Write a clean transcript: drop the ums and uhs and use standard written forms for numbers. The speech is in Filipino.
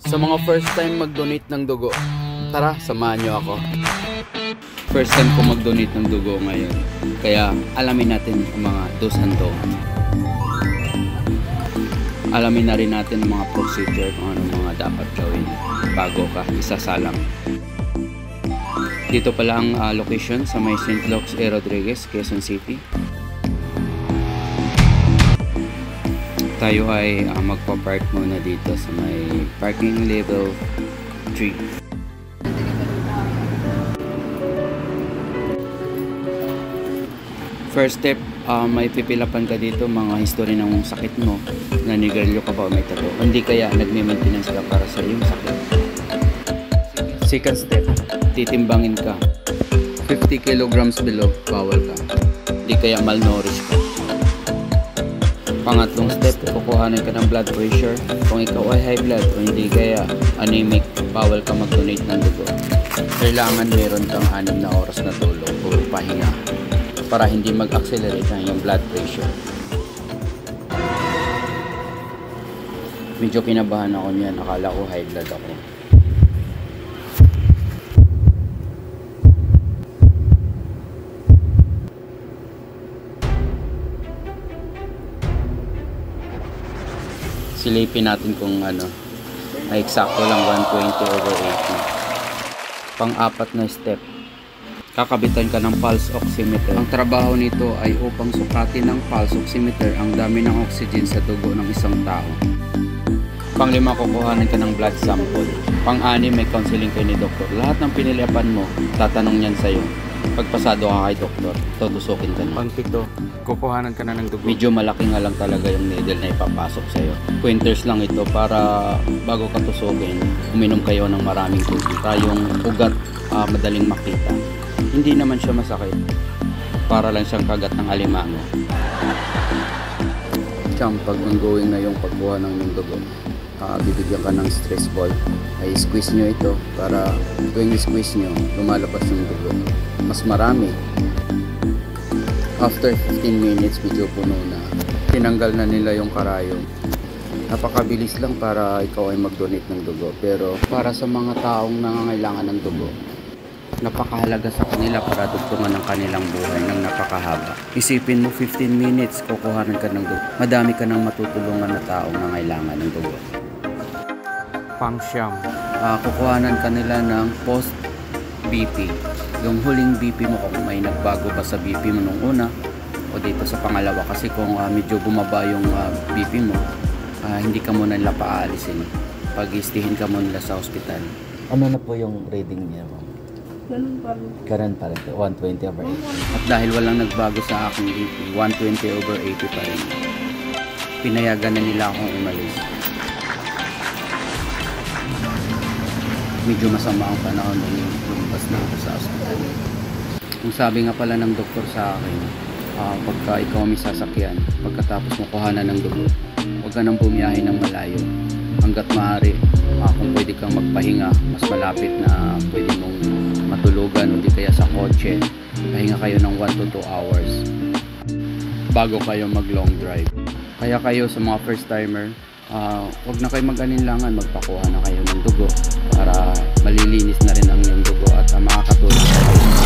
Sa mga first time mag-donate ng dugo, tara, samahan nyo ako. First time ko mag-donate ng dugo ngayon, kaya alamin natin ang mga do's and don'ts. Alamin na rin natin ang mga procedure kung anong mga dapat gawin bago ka isasalang. Dito pala ang location sa may St. Luke's A. Rodriguez, Quezon City. Tayo ay magpa-park muna dito sa may parking level 3. First step, may pipilapan ka dito mga history ng sakit mo, nanigarilyo ka ba o may tato, hindi kaya nagme-maintenance ka para sa iyong sakit. Second step, titimbangin ka 50 kilograms below, bawal ka, hindi kaya malnourished ka. Pangatlong step, kukuhanin ka ng blood pressure kung ikaw ay high blood o hindi kaya anemic, bawal ka mag-donate ng dugo. Kailangan meron kang 6 na oras na tulog o pahinga para hindi mag-accelerate ang iyong blood pressure. Medyo kinabahan ako niyan, akala ko high blood ako. Silipin natin kung ano, ay eksakto lang 120/80. Pang-apat na step, kakabitan ka ng pulse oximeter. Ang trabaho nito ay upang sukatin ng pulse oximeter ang dami ng oxygen sa dugo ng isang tao. Pang-5, kukuhanin ka ng blood sample. Pang-6, may counseling kayo ni doktor. Lahat ng pinilipan mo, tatanong niyan sa'yo. Pagpasado ka kay doktor, tutusukin ka na. Pang-7, kukuhanan ka na ng dugo. Medyo malaki nga lang talaga yung needle na ipapasok sa'yo. Pointers lang ito para bago ka tusukin, uminom kayo ng maraming tubig. Tayong ugat madaling makita. Hindi naman siya masakit. Para lang siyang kagat ng alimango. Siyang pag ongoing na yung pagbuha ng yung dugo, bibigyan ka ng stress ball. Ay squeeze nyo ito para tuwing squeeze nyo, lumalabas yung dugo. Mas marami. After 15 minutes, medyo puno na. Tinanggal na nila yung karayom. Napakabilis lang para ikaw ay mag-donate ng dugo. Pero para sa mga taong nangangailangan ng dugo, napakahalaga sa kanila para dugtungan ng kanilang buhay ng napakahaba. Isipin mo 15 minutes, kukuhanan ka ng dugo. Madami ka nang matutulungan na taong nangailangan ng dugo. Pang-siyam, kukuhanan ka nila ng post-BP. Yung huling BP mo, kung may nagbago ba sa BP mo nung una o dito sa pangalawa. Kasi kung medyo bumaba yung BP mo, hindi ka muna nila paalisin. Pag-istihin ka muna nila sa hospital. Ano na po yung reading niya, ma'am? Ganun pa rin. 120/80. At dahil walang nagbago sa aking BP, 120/80 pa rin. Pinayagan na nila akong umalis. Medyo masama ang panahon nung lumabas na ako sa hospital. Ang sabi nga pala ng doktor sa akin, pagka ikaw may sasakyan, pagkatapos mo kuhanan ng dugo, huwag ka nang bumiyahe ng malayo. Hanggat maaari, kung pwede kang magpahinga, mas malapit na pwede mong matulugan, hindi kaya sa kotse, pahinga kayo ng 1 to 2 hours bago kayo mag long drive. Kaya kayo sa mga first timer, huwag na kayo mag-alinlangan, magpakuha na kayo ng dugo para malilinis na rin ang iyong dugo at makakatulong kayo.